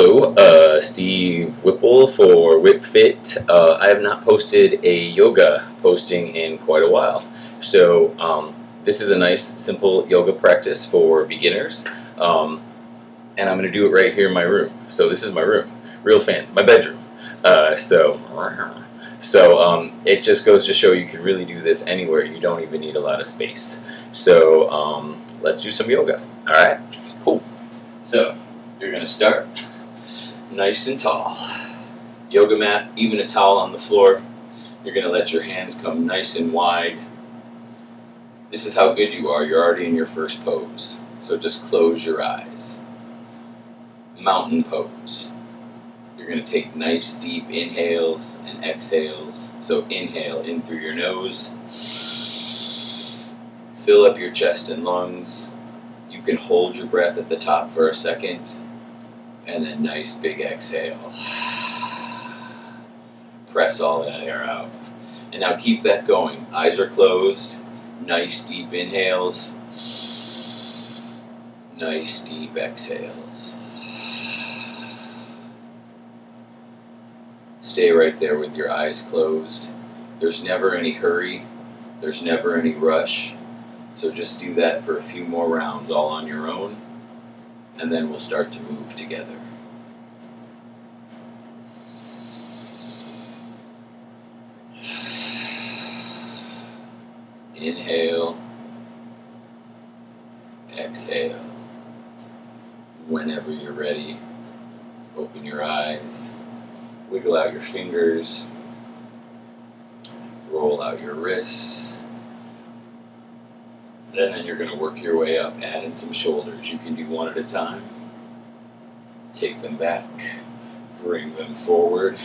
Hello, Steve Whipple for WHIPFIT. I have not posted a yoga posting in quite a while, so this is a nice, simple yoga practice for beginners, and I'm going to do it right here in my room. So this is my room, real fancy, my bedroom. It just goes to show you can really do this anywhere. You don't even need a lot of space. So let's do some yoga. All right, cool. So you're going to start nice and tall. Yoga mat, even a towel on the floor. You're going to let your hands come nice and wide. This is how good you are. You're already in your first pose. So just close your eyes. Mountain pose. You're going to take nice deep inhales and exhales. So inhale in through your nose. Fill up your chest and lungs. You can hold your breath at the top for a second. And then nice big exhale. Press all that air out. And now keep that going. Eyes are closed. Nice deep inhales. Nice deep exhales. Stay right there with your eyes closed. There's never any hurry. There's never any rush. So just do that for a few more rounds all on your own. And then we'll start to move together. Inhale, exhale. Whenever you're ready, open your eyes, wiggle out your fingers, roll out your wrists. And then you're going to work your way up, add in some shoulders. You can do one at a time. Take them back, bring them forward.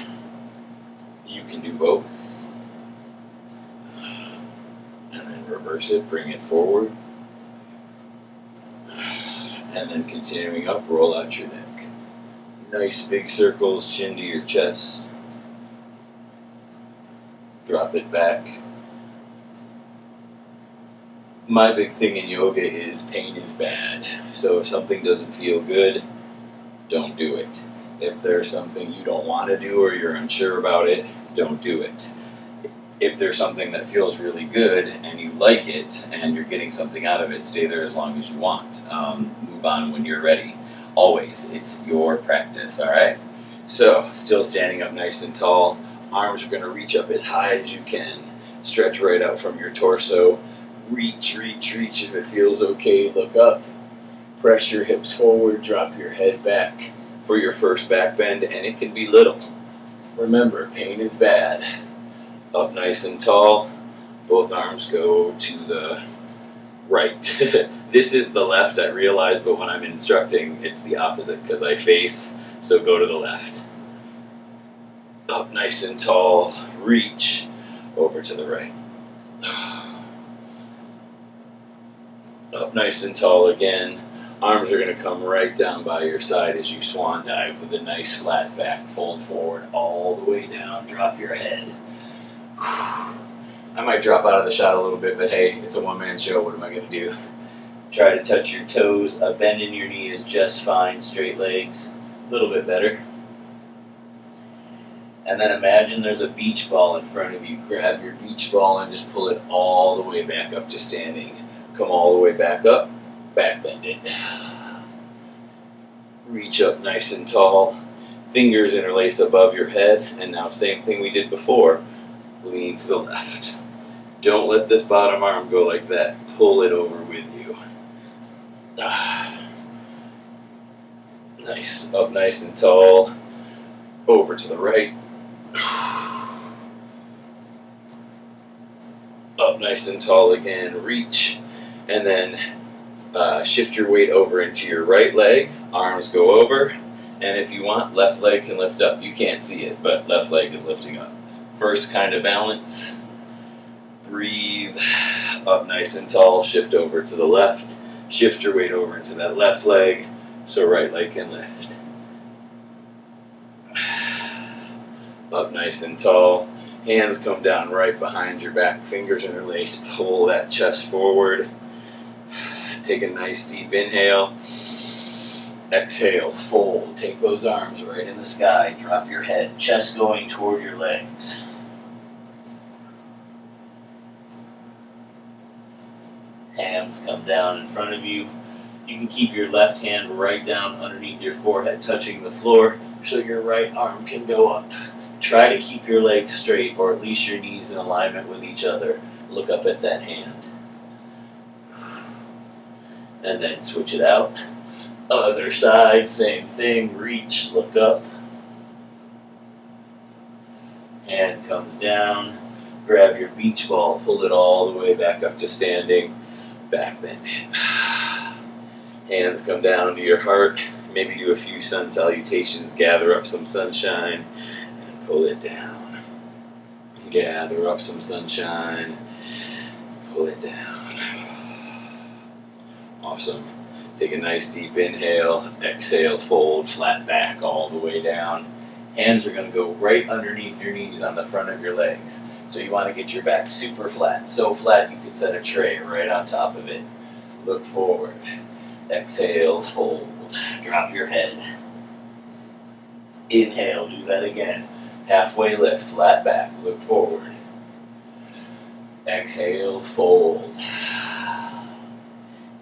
You can do both. And then reverse it, bring it forward. And then continuing up, roll out your neck. Nice big circles, chin to your chest. Drop it back. My big thing in yoga is pain is bad. So if something doesn't feel good, don't do it. If there's something you don't want to do or you're unsure about it, don't do it. If there's something that feels really good and you like it and you're getting something out of it, stay there as long as you want. Move on when you're ready. Always, it's your practice, all right? So, still standing up nice and tall. Arms are going to reach up as high as you can. Stretch right out from your torso. Reach, reach, reach. If it feels okay, look up. Press your hips forward, drop your head back for your first back bend, and it can be little. Remember, pain is bad. Up nice and tall. Both arms go to the right. This is the left, I realize, but when I'm instructing, it's the opposite because I face, so go to the left. Up nice and tall. Reach over to the right. Up nice and tall again. Arms are going to come right down by your side as you swan dive with a nice flat back. Fold forward all the way down. Drop your head. I might drop out of the shot a little bit, but hey, it's a one-man show. What am I going to do? Try to touch your toes. A bend in your knee is just fine. Straight legs, a little bit better. And then imagine there's a beach ball in front of you. Grab your beach ball and just pull it all the way back up to standing. Come all the way back up, back bend it. Reach up nice and tall. Fingers interlace above your head. And now same thing we did before. Lean to the left. Don't let this bottom arm go like that. Pull it over with you. Nice. Up nice and tall. Over to the right. Up nice and tall again. Reach. And then shift your weight over into your right leg. Arms go over. And if you want, left leg can lift up. You can't see it, but left leg is lifting up. First kind of balance. Breathe. Up nice and tall. Shift over to the left. Shift your weight over into that left leg so right leg can lift. Up nice and tall. Hands come down right behind your back. Fingers interlace. Pull that chest forward. Take a nice deep inhale. Exhale, fold. Take those arms right in the sky. Drop your head, chest going toward your legs. Hands come down in front of you. You can keep your left hand right down underneath your forehead, touching the floor, so your right arm can go up. Try to keep your legs straight, or at least your knees in alignment with each other. Look up at that hand. And then switch it out. Other side, same thing. Reach, look up. Hand comes down. Grab your beach ball, pull it all the way back up to standing. Back bend it. Hands come down to your heart. Maybe do a few sun salutations. Gather up some sunshine and pull it down. Gather up some sunshine. Pull it down. Awesome. Take a nice deep inhale. Exhale, fold, flat back all the way down. Hands are going to go right underneath your knees on the front of your legs. So you want to get your back super flat. So flat you could set a tray right on top of it. Look forward. Exhale, fold. Drop your head. Inhale, do that again. Halfway lift, flat back, look forward. Exhale, fold.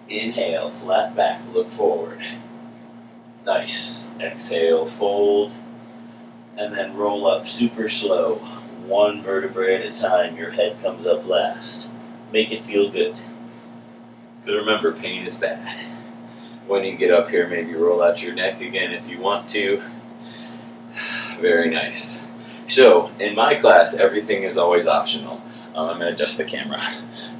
Inhale, flat back, look forward. Nice. Exhale, fold. And then roll up super slow. One vertebrae at a time. Your head comes up last. Make it feel good. Because remember, pain is bad. When you get up here, maybe roll out your neck again if you want to. Very nice. So, in my class, everything is always optional. I'm going to adjust the camera.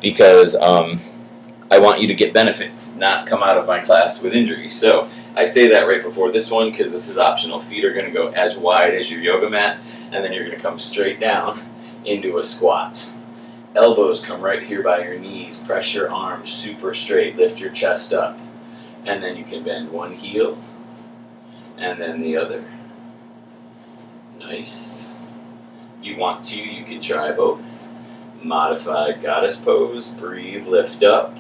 Because I want you to get benefits, not come out of my class with injuries. So, I say that right before this one because this is optional. Feet are going to go as wide as your yoga mat, and then you're going to come straight down into a squat. Elbows come right here by your knees. Press your arms super straight. Lift your chest up. And then you can bend one heel and then the other. Nice. If you want to, you can try both. Modified goddess pose. Breathe, lift up.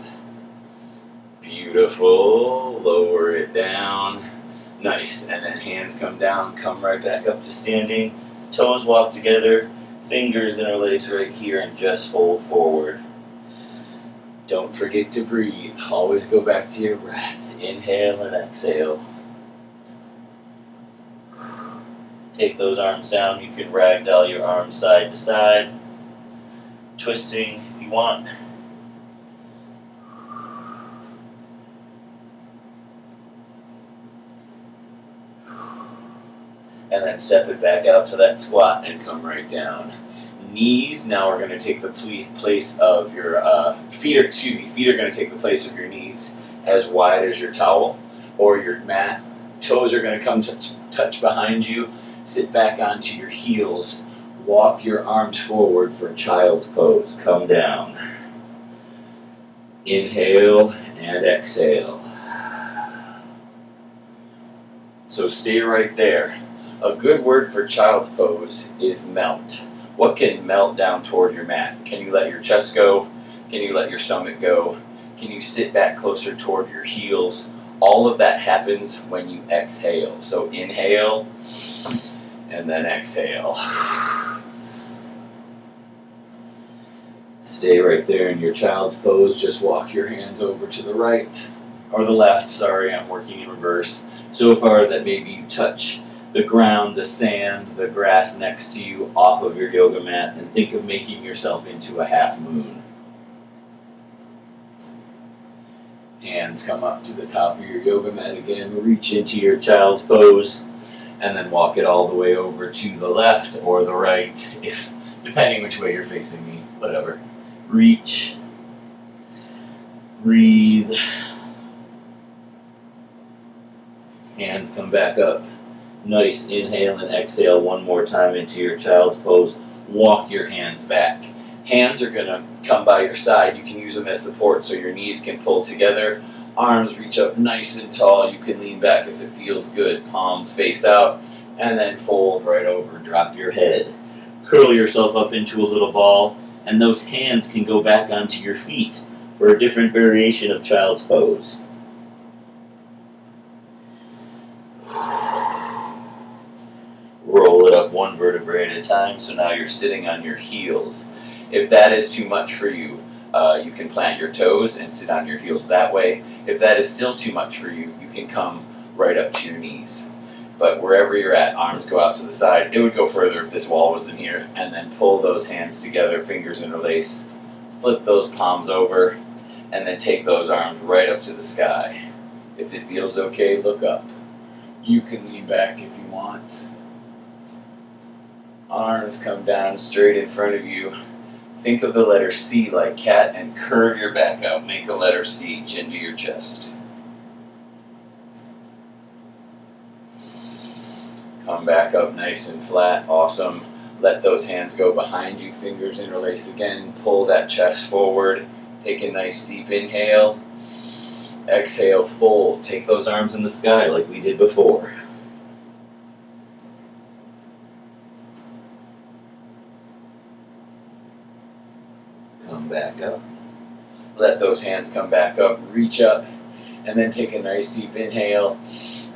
Beautiful. Lower it down. Nice. And then hands come down, come right back up to standing. Toes walk together. Fingers interlace right here and just fold forward. Don't forget to breathe. Always go back to your breath. Inhale and exhale. Take those arms down. You can ragdoll your arms side to side. Twisting if you want. And then step it back out to that squat and come right down. Knees, now we're going to take the place of your feet are going to take the place of your knees as wide as your towel or your mat. Toes are going to come to touch behind you. Sit back onto your heels. Walk your arms forward for child's pose. Come down. Inhale and exhale. So stay right there. A good word for child's pose is melt. What can melt down toward your mat? Can you let your chest go? Can you let your stomach go? Can you sit back closer toward your heels? All of that happens when you exhale. So inhale and then exhale. Stay right there in your child's pose. Just walk your hands over to the right or the left. Sorry, I'm working in reverse. So far that maybe you touch the ground, the sand, the grass next to you off of your yoga mat, and think of making yourself into a half moon. Hands come up to the top of your yoga mat again. Reach into your child's pose, and then walk it all the way over to the left or the right, if depending which way you're facing me, whatever. Reach. Breathe. Hands come back up. Nice. Inhale and exhale one more time into your child's pose. Walk your hands back. Hands are going to come by your side. You can use them as support so your knees can pull together. Arms reach up nice and tall. You can lean back if it feels good. Palms face out. And then fold right over. Drop your head. Curl yourself up into a little ball. And those hands can go back onto your feet for a different variation of child's pose. one vertebrae at a time, so now you're sitting on your heels. If that is too much for you, you can plant your toes and sit on your heels that way. If that is still too much for you, you can come right up to your knees. But wherever you're at, arms go out to the side. It would go further if this wall was in here. And then pull those hands together, fingers interlace. Flip those palms over, and then take those arms right up to the sky. If it feels okay, look up. You can lean back if you want. Arms come down straight in front of you. Think of the letter C like cat and curve your back out. Make a letter C, chin to your chest. Come back up nice and flat. Awesome. Let those hands go behind you. Fingers interlace again. Pull that chest forward. Take a nice deep inhale. Exhale, fold. Take those arms in the sky like we did before. Come back up. Let those hands come back up. Reach up. And then take a nice deep inhale.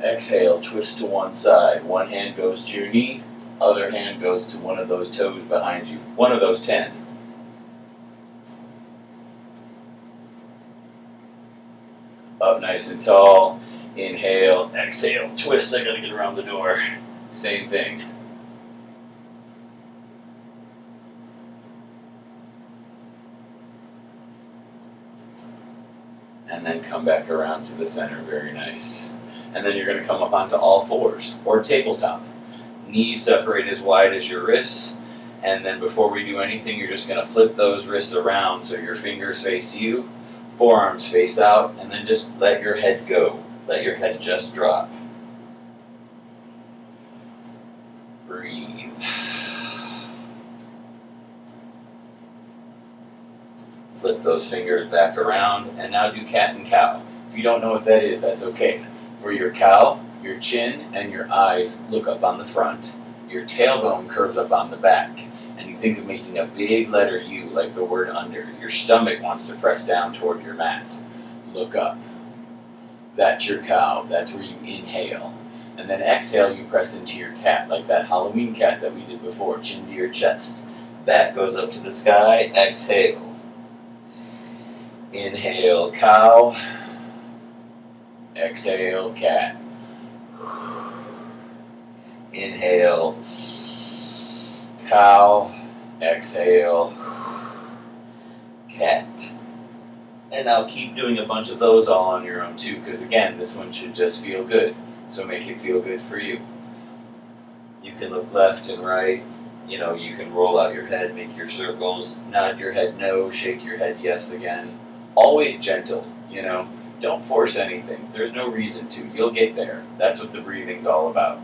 Exhale, twist to one side. One hand goes to your knee. Other hand goes to one of those toes behind you. One of those 10. Up nice and tall. Inhale, exhale, twist. I gotta get around the door. Same thing. And then come back around to the center. Very nice. And then you're going to come up onto all fours or tabletop. Knees separate as wide as your wrists. And then before we do anything, you're just going to flip those wrists around so your fingers face you, forearms face out, and then just let your head go. Let your head just drop. Breathe. Flip those fingers back around, and now do cat and cow. If you don't know what that is, that's okay. For your cow, your chin and your eyes look up on the front. Your tailbone curves up on the back. And you think of making a big letter U like the word under. Your stomach wants to press down toward your mat. Look up. That's your cow. That's where you inhale. And then exhale, you press into your cat like that Halloween cat that we did before. Chin to your chest. Back goes up to the sky. Exhale. Inhale, cow. Exhale, cat. Inhale, cow. Exhale, cat. And now keep doing a bunch of those all on your own too, because again, this one should just feel good. So make it feel good for you. You can look left and right. You can roll out your head, make your circles, nod your head no, shake your head yes again. Always gentle, Don't force anything. There's no reason to. You'll get there. That's what the breathing's all about.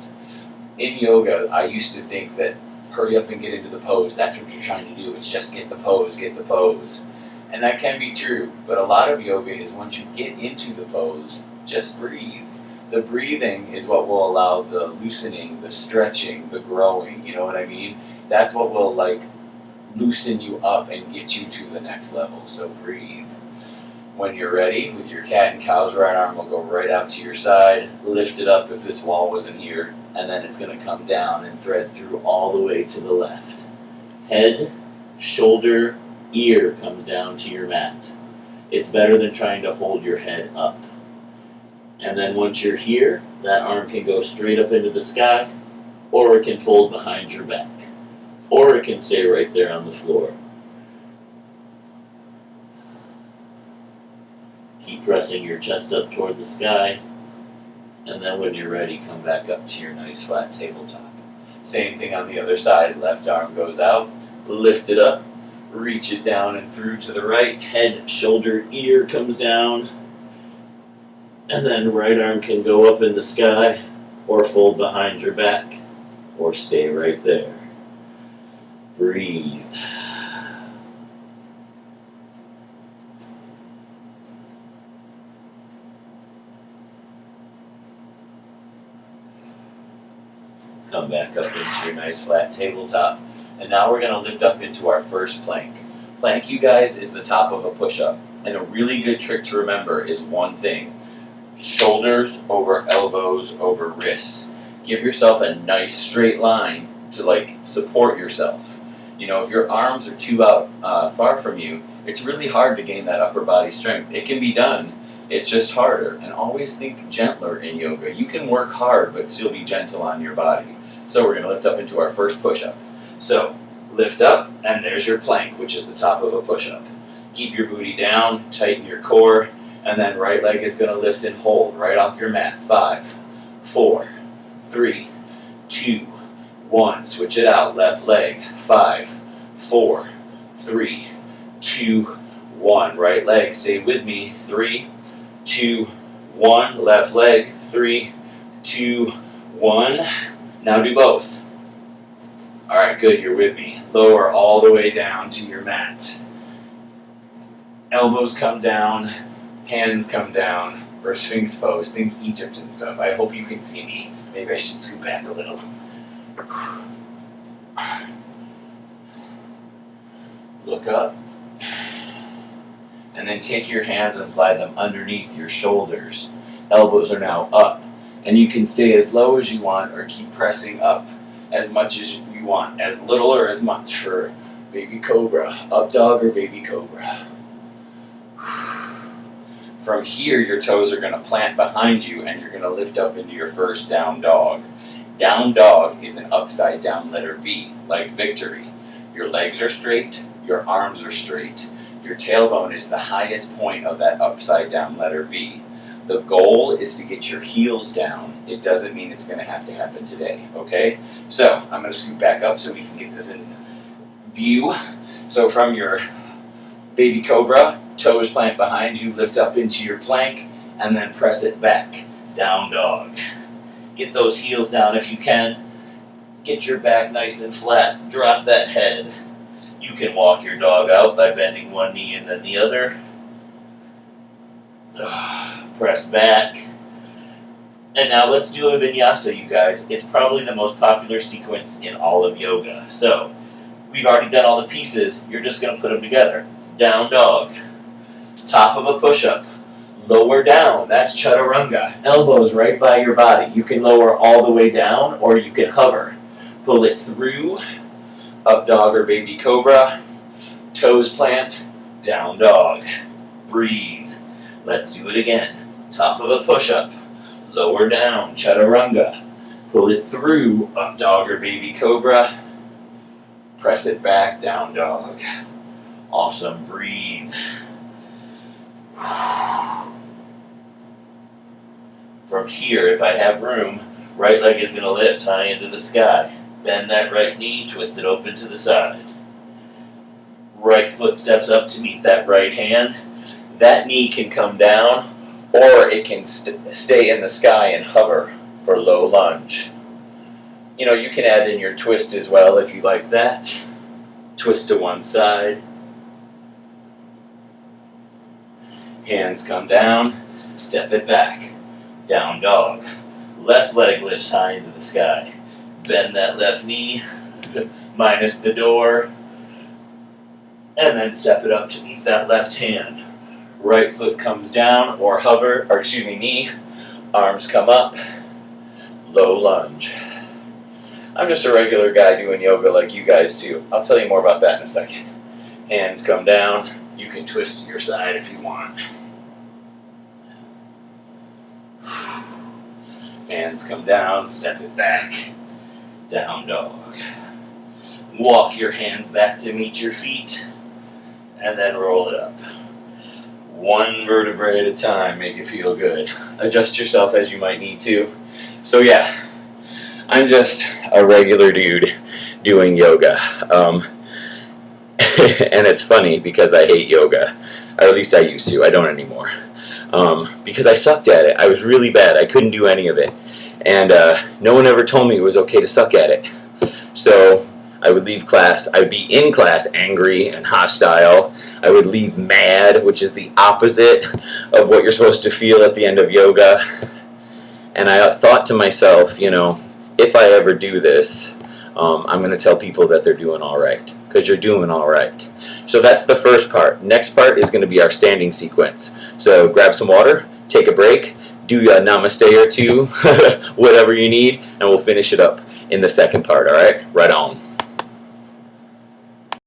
In yoga, I used to think that hurry up and get into the pose. That's what you're trying to do. It's just get the pose, get the pose. And that can be true. But a lot of yoga is once you get into the pose, just breathe. The breathing is what will allow the loosening, the stretching, the growing. You know what I mean? That's what will loosen you up and get you to the next level. So breathe. When you're ready, with your cat and cow's right arm will go right out to your side, lift it up if this wall wasn't here, and then it's going to come down and thread through all the way to the left. Head, shoulder, ear comes down to your mat. It's better than trying to hold your head up. And then once you're here, that arm can go straight up into the sky, or it can fold behind your back, or it can stay right there on the floor. Keep pressing your chest up toward the sky, and then when you're ready, come back up to your nice flat tabletop. Same thing on the other side. Left arm goes out, lift it up, reach it down and through to the right. Head, shoulder, ear comes down, and then right arm can go up in the sky, or fold behind your back, or stay right there. Breathe. Come back up into your nice flat tabletop. And now we're going to lift up into our first plank. Plank, you guys, is the top of a push-up. And a really good trick to remember is one thing. Shoulders over elbows over wrists. Give yourself a nice straight line to like support yourself. You know, if your arms are too out far from you, it's really hard to gain that upper body strength. It can be done, it's just harder. And always think gentler in yoga. You can work hard but still be gentle on your body. So we're going to lift up into our first push-up. So lift up, and there's your plank, which is the top of a push-up. Keep your booty down, tighten your core, and then right leg is going to lift and hold right off your mat. 5, 4, 3, 2, 1. Switch it out. Left leg. 5, 4, 3, 2, 1. Right leg. Stay with me. 3, 2, 1. Left leg. 3, 2, 1. Now do both. All right, good. You're with me. Lower all the way down to your mat. Elbows come down. Hands come down. For Sphinx pose. Think Egypt and stuff. I hope you can see me. Maybe I should scoot back a little. Look up. And then take your hands and slide them underneath your shoulders. Elbows are now up. And you can stay as low as you want or keep pressing up as much as you want. As little or as much for baby cobra. Up dog or baby cobra. From here, your toes are going to plant behind you and you're going to lift up into your first down dog. Down dog is an upside down letter V, like victory. Your legs are straight, your arms are straight. Your tailbone is the highest point of that upside down letter V. The goal is to get your heels down. It doesn't mean it's going to have to happen today, okay? So I'm going to scoot back up so we can get this in view. So from your baby cobra, toes plant behind you, lift up into your plank, and then press it back. Down dog. Get those heels down if you can. Get your back nice and flat. Drop that head. You can walk your dog out by bending one knee and then the other. Press back. And now let's do a vinyasa, you guys. It's probably the most popular sequence in all of yoga. So, we've already done all the pieces. You're just going to put them together. Down dog. Top of a push-up. Lower down. That's chaturanga. Elbows right by your body. You can lower all the way down or you can hover. Pull it through. Up dog or baby cobra. Toes plant. Down dog. Breathe. Let's do it again. Top of a push-up. Lower down. Chaturanga. Pull it through. Up dog or baby cobra. Press it back. Down dog. Awesome. Breathe. From here, if I have room, right leg is going to lift high into the sky. Bend that right knee, twist it open to the side. Right foot steps up to meet that right hand. That knee can come down, or it can stay in the sky and hover for low lunge. You know, you can add in your twist as well if you like that. Twist to one side. Hands come down, step it back. Down dog. Left leg lifts high into the sky. Bend that left knee, minus the door, and then step it up to meet that left hand. Right foot comes down, or hover, or excuse me, knee. Arms come up, low lunge. I'm just a regular guy doing yoga like you guys do. I'll tell you more about that in a second. Hands come down. You can twist to your side if you want. Hands come down, step it back. Down dog. Walk your hands back to meet your feet, and then roll it up. One vertebrae at a time, make it feel good. Adjust yourself as you might need to. So yeah, I'm just a regular dude doing yoga. And it's funny because I hate yoga. Or at least I used to. I don't anymore. Because I sucked at it. I was really bad. I couldn't do any of it. And no one ever told me it was okay to suck at it. So I would leave class. I would be in class angry and hostile. I would leave mad, which is the opposite of what you're supposed to feel at the end of yoga. And I thought to myself, you know, if I ever do this, I'm going to tell people that they're doing all right. Because you're doing all right. So that's the first part. Next part is going to be our standing sequence. So grab some water, take a break, do a namaste or two, whatever you need, and we'll finish it up. in the second part, all right? Right on.